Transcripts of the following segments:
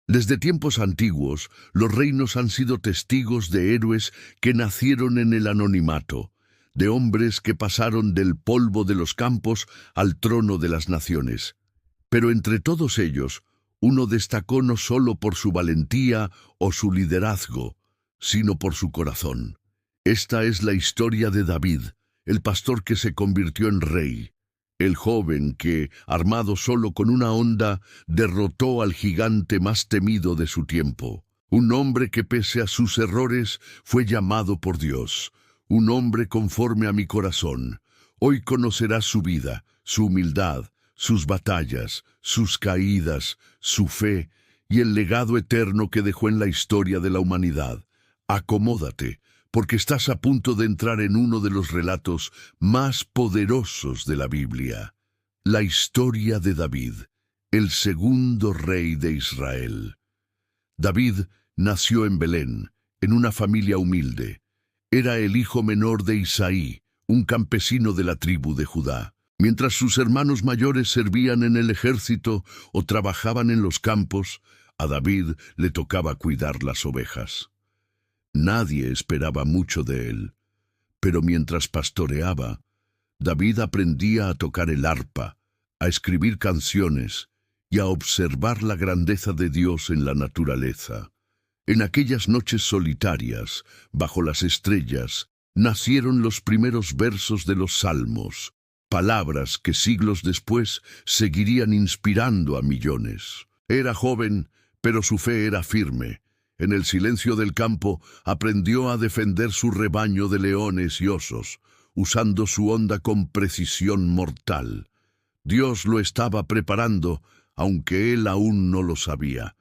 Desde tiempos antiguos, los reinos han sido testigos de héroes que nacieron en el anonimato, de hombres que pasaron del polvo de los campos al trono de las naciones. Pero entre todos ellos, uno destacó no solo por su valentía o su liderazgo, sino por su corazón. Esta es la historia de David, el pastor que se convirtió en rey. El joven que, armado solo con una honda, derrotó al gigante más temido de su tiempo. Un hombre que pese a sus errores fue llamado por Dios. Un hombre conforme a mi corazón. Hoy conocerás su vida, su humildad, sus batallas, sus caídas, su fe y el legado eterno que dejó en la historia de la humanidad. Acomódate, porque estás a punto de entrar en uno de los relatos más poderosos de la Biblia. La historia de David, el segundo rey de Israel. David nació en Belén, en una familia humilde. Era el hijo menor de Isaí, un campesino de la tribu de Judá. Mientras sus hermanos mayores servían en el ejército o trabajaban en los campos, a David le tocaba cuidar las ovejas. Nadie esperaba mucho de él, pero mientras pastoreaba, David aprendía a tocar el arpa, a escribir canciones y a observar la grandeza de Dios en la naturaleza. En aquellas noches solitarias, bajo las estrellas, nacieron los primeros versos de los Salmos, palabras que siglos después seguirían inspirando a millones. Era joven, pero su fe era firme. En el silencio del campo aprendió a defender su rebaño de leones y osos, usando su honda con precisión mortal. Dios lo estaba preparando, aunque él aún no lo sabía.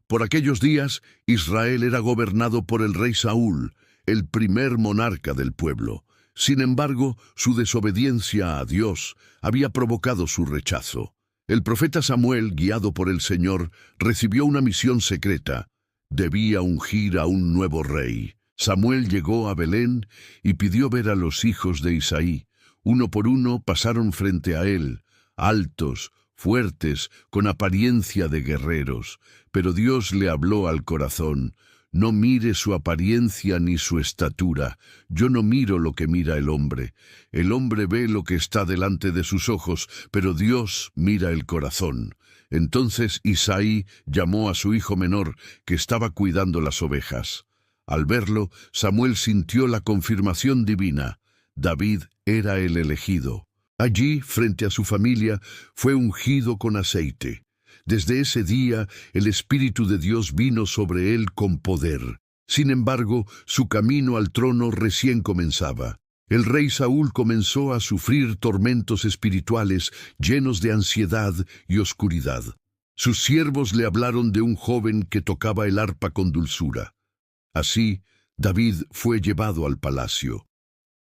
Por aquellos días, Israel era gobernado por el rey Saúl, el primer monarca del pueblo. Sin embargo, su desobediencia a Dios había provocado su rechazo. El profeta Samuel, guiado por el Señor, recibió una misión secreta. Debía ungir a un nuevo rey. Samuel llegó a Belén y pidió ver a los hijos de Isaí. Uno por uno pasaron frente a él, altos, fuertes, con apariencia de guerreros. Pero Dios le habló al corazón. No mire su apariencia ni su estatura. Yo no miro lo que mira el hombre. El hombre ve lo que está delante de sus ojos, pero Dios mira el corazón. Entonces Isaí llamó a su hijo menor, que estaba cuidando las ovejas. Al verlo, Samuel sintió la confirmación divina. David era el elegido. Allí, frente a su familia, fue ungido con aceite. Desde ese día, el Espíritu de Dios vino sobre él con poder. Sin embargo, su camino al trono recién comenzaba. El rey Saúl comenzó a sufrir tormentos espirituales llenos de ansiedad y oscuridad. Sus siervos le hablaron de un joven que tocaba el arpa con dulzura. Así, David fue llevado al palacio.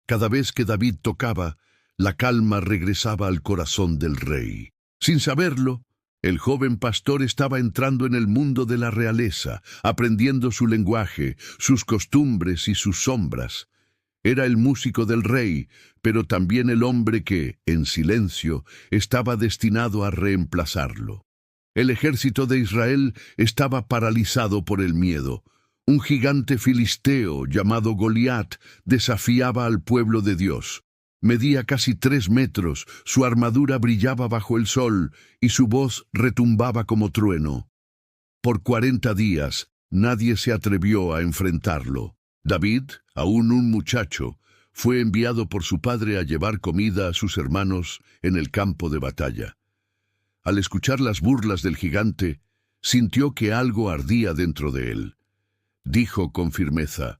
Cada vez que David tocaba, la calma regresaba al corazón del rey. Sin saberlo, el joven pastor estaba entrando en el mundo de la realeza, aprendiendo su lenguaje, sus costumbres y sus sombras. Era el músico del rey, pero también el hombre que, en silencio, estaba destinado a reemplazarlo. El ejército de Israel estaba paralizado por el miedo. Un gigante filisteo llamado Goliat desafiaba al pueblo de Dios. Medía casi 3 metros, su armadura brillaba bajo el sol y su voz retumbaba como trueno. Por 40 días, nadie se atrevió a enfrentarlo. David, aún un muchacho, fue enviado por su padre a llevar comida a sus hermanos en el campo de batalla. Al escuchar las burlas del gigante, sintió que algo ardía dentro de él. Dijo con firmeza: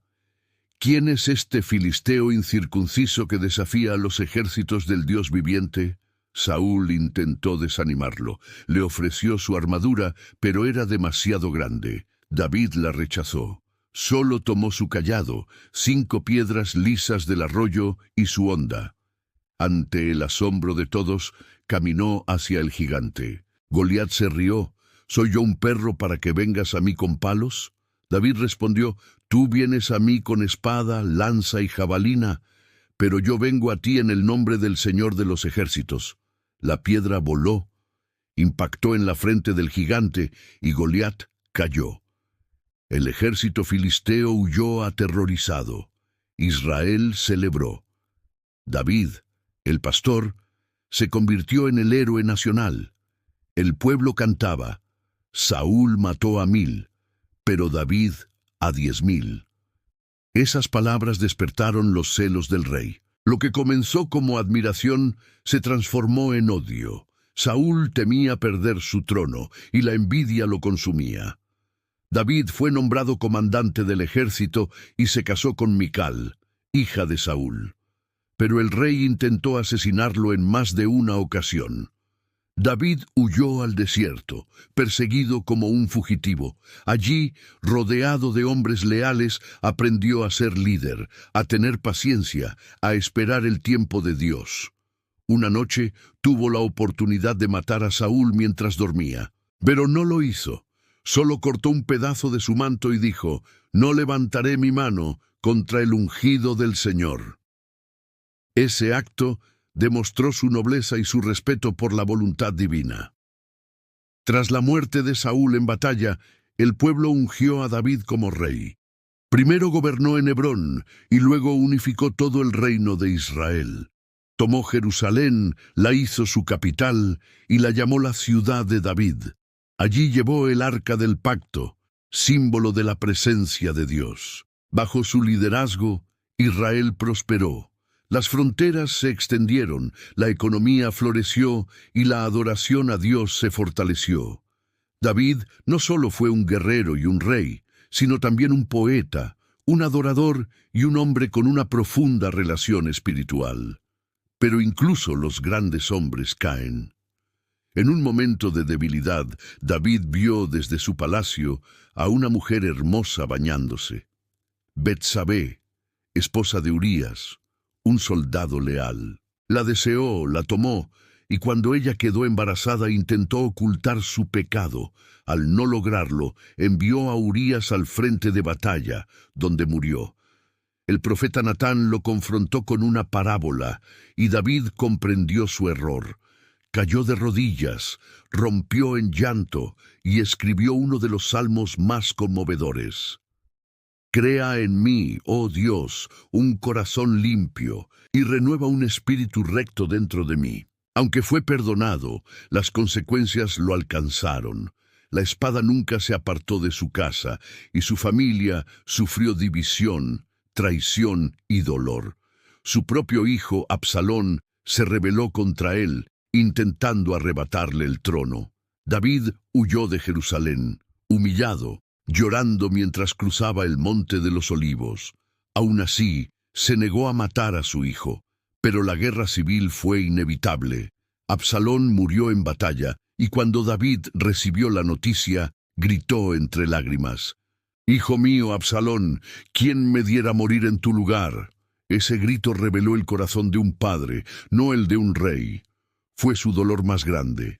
¿Quién es este filisteo incircunciso que desafía a los ejércitos del Dios viviente? Saúl intentó desanimarlo. Le ofreció su armadura, pero era demasiado grande. David la rechazó. Solo tomó su cayado, 5 piedras lisas del arroyo y su honda. Ante el asombro de todos, caminó hacia el gigante. Goliat se rió. ¿Soy yo un perro para que vengas a mí con palos? David respondió: Tú vienes a mí con espada, lanza y jabalina, pero yo vengo a ti en el nombre del Señor de los ejércitos. La piedra voló, impactó en la frente del gigante y Goliat cayó. El ejército filisteo huyó aterrorizado. Israel celebró. David, el pastor, se convirtió en el héroe nacional. El pueblo cantaba: Saúl mató a 1000, pero David a 10.000. Esas palabras despertaron los celos del rey. Lo que comenzó como admiración se transformó en odio. Saúl temía perder su trono y la envidia lo consumía. David fue nombrado comandante del ejército y se casó con Mical, hija de Saúl. Pero el rey intentó asesinarlo en más de una ocasión. David huyó al desierto, perseguido como un fugitivo. Allí, rodeado de hombres leales, aprendió a ser líder, a tener paciencia, a esperar el tiempo de Dios. Una noche tuvo la oportunidad de matar a Saúl mientras dormía, pero no lo hizo. Solo cortó un pedazo de su manto y dijo: «No levantaré mi mano contra el ungido del Señor». Ese acto demostró su nobleza y su respeto por la voluntad divina. Tras la muerte de Saúl en batalla, el pueblo ungió a David como rey. Primero gobernó en Hebrón y luego unificó todo el reino de Israel. Tomó Jerusalén, la hizo su capital y la llamó la ciudad de David. Allí llevó el arca del pacto, símbolo de la presencia de Dios. Bajo su liderazgo, Israel prosperó. Las fronteras se extendieron, la economía floreció y la adoración a Dios se fortaleció. David no solo fue un guerrero y un rey, sino también un poeta, un adorador y un hombre con una profunda relación espiritual. Pero incluso los grandes hombres caen. En un momento de debilidad, David vio desde su palacio a una mujer hermosa bañándose. Betsabé, esposa de Urías, un soldado leal. La deseó, la tomó, y cuando ella quedó embarazada intentó ocultar su pecado. Al no lograrlo, envió a Urías al frente de batalla, donde murió. El profeta Natán lo confrontó con una parábola, y David comprendió su error. Cayó de rodillas, rompió en llanto y escribió uno de los salmos más conmovedores. Crea en mí, oh Dios, un corazón limpio, y renueva un espíritu recto dentro de mí. Aunque fue perdonado, las consecuencias lo alcanzaron. La espada nunca se apartó de su casa, y su familia sufrió división, traición y dolor. Su propio hijo, Absalón, se rebeló contra él, intentando arrebatarle el trono. David huyó de Jerusalén, humillado, llorando mientras cruzaba el monte de los Olivos. Aún así, se negó a matar a su hijo, pero la guerra civil fue inevitable. Absalón murió en batalla, y cuando David recibió la noticia, gritó entre lágrimas: «Hijo mío, Absalón, ¿quién me diera morir en tu lugar?». Ese grito reveló el corazón de un padre, no el de un rey. Fue su dolor más grande.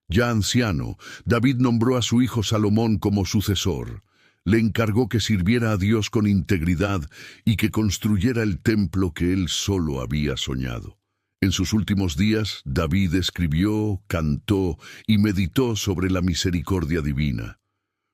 Ya anciano, David nombró a su hijo Salomón como sucesor. Le encargó que sirviera a Dios con integridad y que construyera el templo que él solo había soñado. En sus últimos días, David escribió, cantó y meditó sobre la misericordia divina.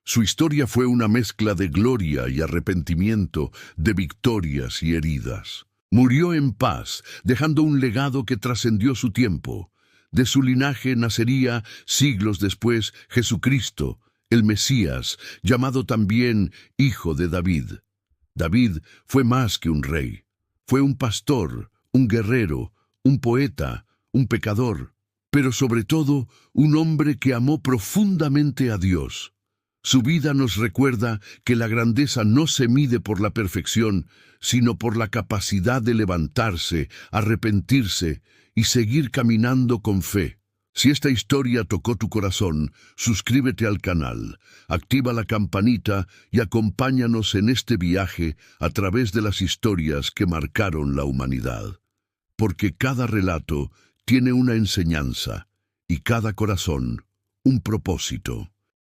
Su historia fue una mezcla de gloria y arrepentimiento, de victorias y heridas. Murió en paz, dejando un legado que trascendió su tiempo. De su linaje nacería, siglos después, Jesucristo, el Mesías, llamado también Hijo de David. David fue más que un rey. Fue un pastor, un guerrero, un poeta, un pecador, pero sobre todo un hombre que amó profundamente a Dios. Su vida nos recuerda que la grandeza no se mide por la perfección, sino por la capacidad de levantarse, arrepentirse y seguir caminando con fe. Si esta historia tocó tu corazón, suscríbete al canal, activa la campanita y acompáñanos en este viaje a través de las historias que marcaron la humanidad. Porque cada relato tiene una enseñanza y cada corazón un propósito.